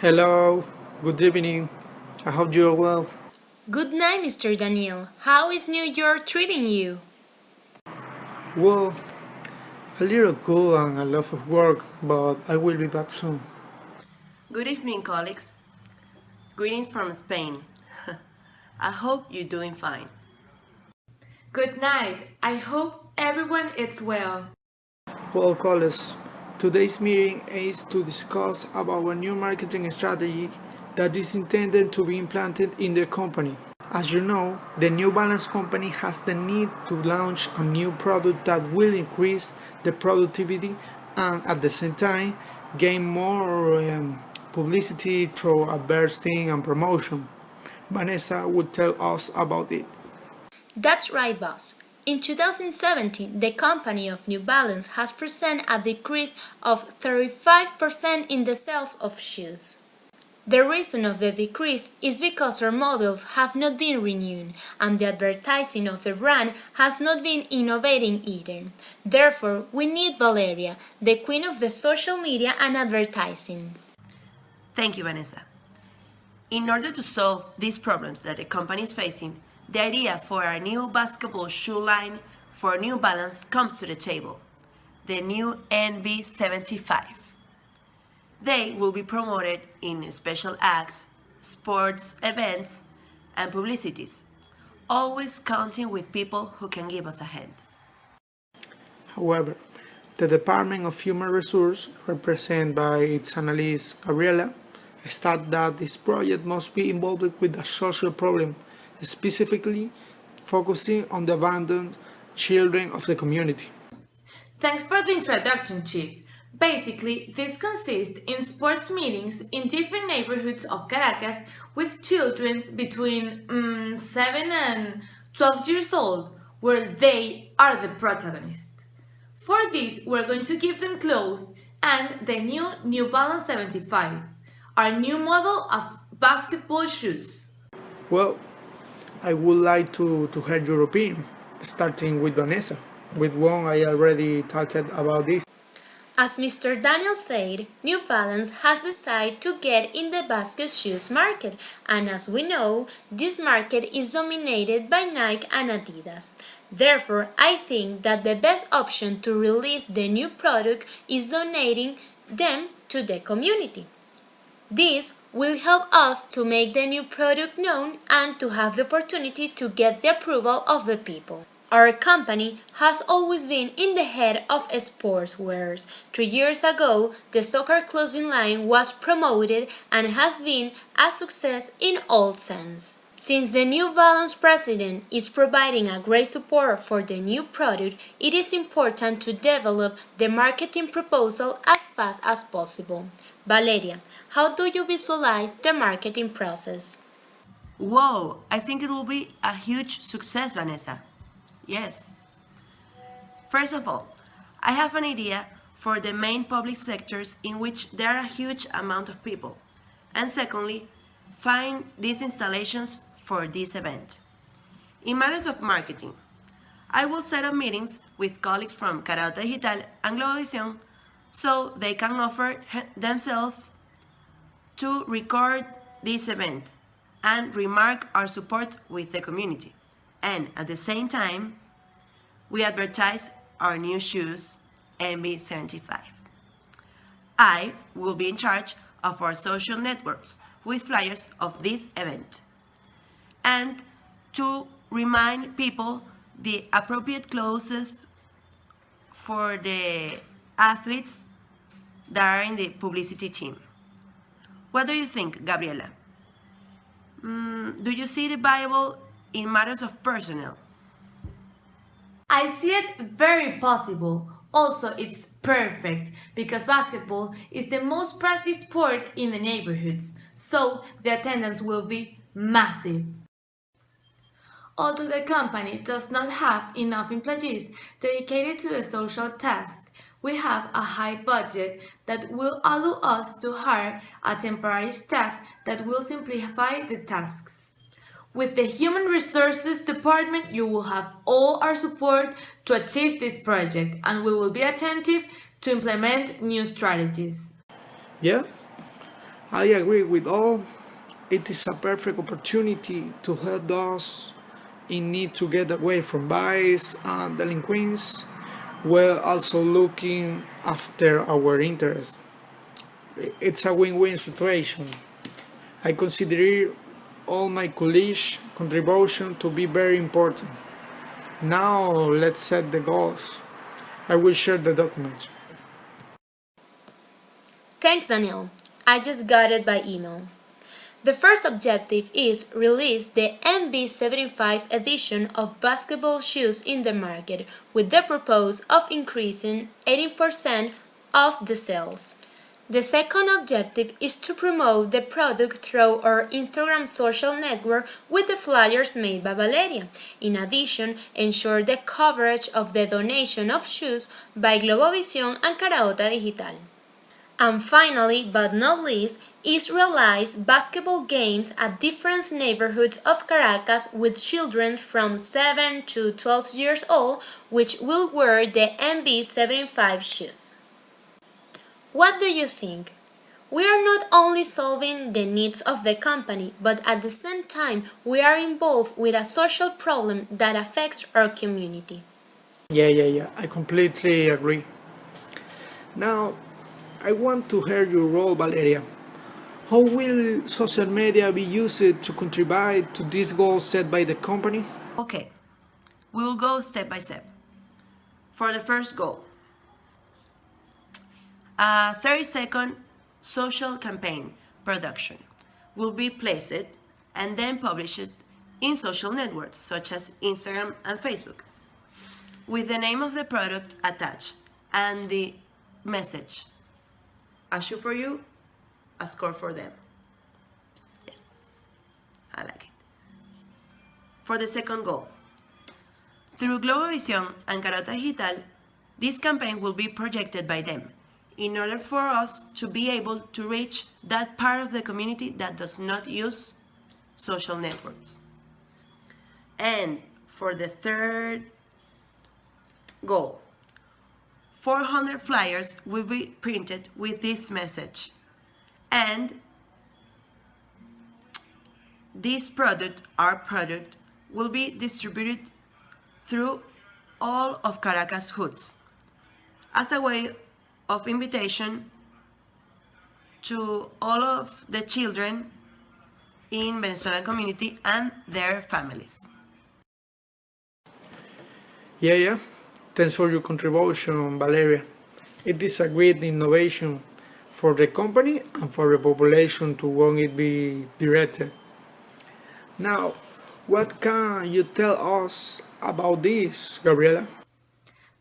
Hello, good evening. I hope you're well. Good night, Mr. Daniel. How is New York treating you? Well, a little cool and a lot of work, but I will be back soon. Good evening, colleagues. Greetings from Spain. I hope you're doing fine. Good night. I hope everyone is well. Well, colleagues, today's meeting is to discuss about a new marketing strategy that is intended to be implanted in the company. As you know, the New Balance company has the need to launch a new product that will increase the productivity and at the same time gain more publicity through advertising and promotion. Vanessa would tell us about it. That's right, boss. In 2017, the company of New Balance has presented a decrease of 35% in the sales of shoes. The reason of the decrease is because our models have not been renewed and the advertising of the brand has not been innovating either. Therefore, we need Valeria, the queen of the social media and advertising. Thank you, Vanessa. In order to solve these problems that the company is facing, the idea for a new basketball shoe line for New Balance comes to the table, the new NB75. They will be promoted in special acts, sports events, and publicities, always counting with people who can give us a hand. However, the Department of Human Resources, represented by its analyst Gabriela, stated that this project must be involved with a social problem, specifically focusing on the abandoned children of the community. Thanks for the introduction, Chief. Basically, this consists in sports meetings in different neighborhoods of Caracas with children between 7 and 12 years old, where they are the protagonists. For this, we're going to give them clothes and the New Balance 75, our new model of basketball shoes. Well, I would like to hear your opinion, starting with Vanessa. With one, I already talked about this. As Mr. Daniel said, New Balance has decided to get in the basket shoes market, and as we know, this market is dominated by Nike and Adidas. Therefore, I think that the best option to release the new product is donating them to the community. This will help us to make the new product known and to have the opportunity to get the approval of the people. Our company has always been in the head of sportswear. 3 years ago, the soccer clothing line was promoted and has been a success in all sense. Since the New Balance president is providing a great support for the new product, it is important to develop the marketing proposal as fast as possible. Valeria, how do you visualize the marketing process? Whoa, I think it will be a huge success, Vanessa. Yes. First of all, I have an idea for the main public sectors in which there are a huge amount of people. And secondly, find these installations for this event. In matters of marketing, I will set up meetings with colleagues from Carauta Digital and Globovisión so they can offer themselves to record this event and remark our support with the community. And at the same time, we advertise our new shoes, NB75. I will be in charge of our social networks with flyers of this event and to remind people the appropriate clothes for the athletes that are in the publicity team. What do you think, Gabriela? Do you see the Bible in matters of personnel? I see it very possible. Also, it's perfect because basketball is the most practiced sport in the neighborhoods, so the attendance will be massive. Although the company does not have enough employees dedicated to the social task, we have a high budget that will allow us to hire a temporary staff that will simplify the tasks. With the Human Resources Department, you will have all our support to achieve this project, and we will be attentive to implement new strategies. Yeah, I agree with all. It is a perfect opportunity to help those in need to get away from vice and delinquents, while also looking after our interests. It's a win-win situation. I consider all my colleagues' contribution to be very important. Now let's set the goals. I will share the document. Thanks, Daniel. I just got it by email. The first objective is release the MB75 edition of basketball shoes in the market with the purpose of increasing 18% of the sales. The second objective is to promote the product through our Instagram social network with the flyers made by Valeria. In addition, ensure the coverage of the donation of shoes by Globovisión and Caraota Digital. And finally, but not least, is realize basketball games at different neighborhoods of Caracas with children from 7 to 12 years old, which will wear the MB75 shoes. What do you think? We are not only solving the needs of the company, but at the same time, we are involved with a social problem that affects our community. Yeah. I completely agree. Now, I want to hear your role, Valeria. How will social media be used to contribute to these goals set by the company? Okay, we will go step by step. For the first goal, a 30-second social campaign production will be placed and then published in social networks such as Instagram and Facebook, with the name of the product attached and the message: a shoe for you, a score for them. Yes, I like it. For the second goal, through Globovisión and Carota Digital, this campaign will be projected by them in order for us to be able to reach that part of the community that does not use social networks. And for the third goal, 400 flyers will be printed with this message, and this product, our product, will be distributed through all of Caracas hoods as a way of invitation to all of the children in Venezuelan community and their families. Yeah. Thanks for your contribution, Valeria. It is a great innovation for the company and for the population to whom it be directed. Now, what can you tell us about this, Gabriela?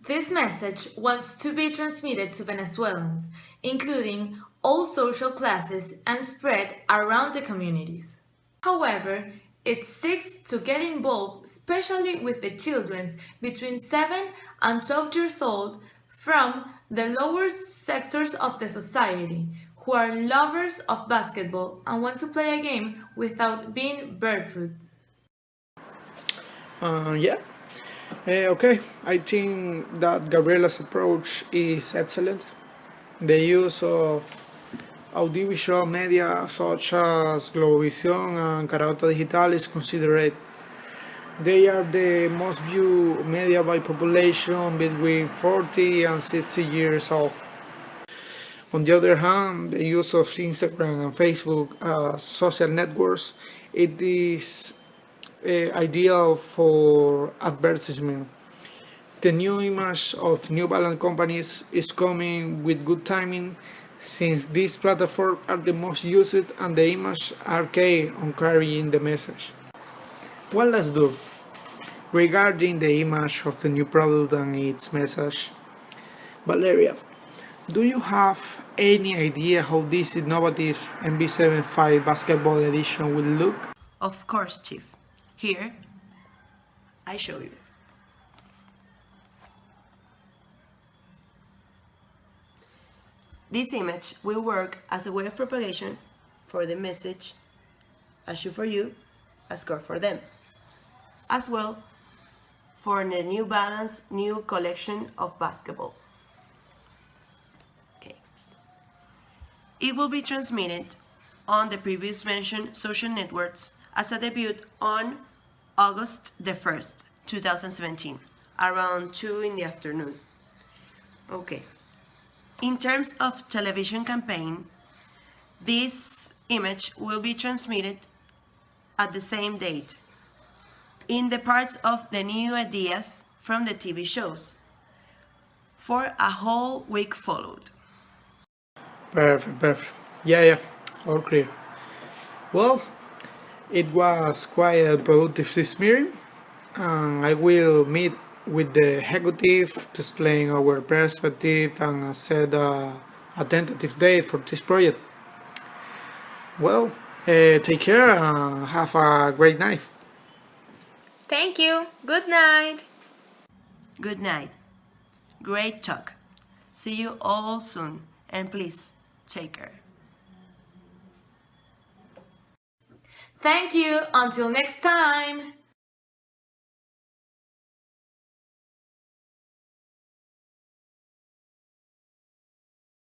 This message wants to be transmitted to Venezuelans, including all social classes, and spread around the communities. However, it seeks to get involved especially with the children between 7 and 12 years old from the lower sectors of the society who are lovers of basketball and want to play a game without being barefoot. Yeah. Okay, I think that Gabriela's approach is excellent. The use of audiovisual media such as Globovisión and Caraota Digital is considered. They are the most viewed media by population between 40 and 60 years old. On the other hand, the use of Instagram and Facebook as social networks, it is ideal for advertisement. The new image of New Balance companies is coming with good timing since these platforms are the most used and the image are key on carrying the message. What let's do regarding the image of the new product and its message? Valeria, do you have any idea how this innovative MB75 basketball edition will look? Of course, Chief. Here, I show you. This image will work as a way of propagation for the message, a shoe for you, a score for them, as well for the New Balance new collection of basketball. Okay. It will be transmitted on the previous mentioned social networks as a debut on August the 1st, 2017, around 2 in the afternoon. Okay. In terms of television campaign, this image will be transmitted at the same date in the parts of the new ideas from the TV shows for a whole week followed. Perfect. Yeah, all clear. Well, it was quite a productive this meeting, and I will meet with the executive to explain our perspective and set a tentative date for this project. Well, take care and have a great night. Thank you. Good night. Good night. Great talk. See you all soon, and please take care. Thank you. Until next time.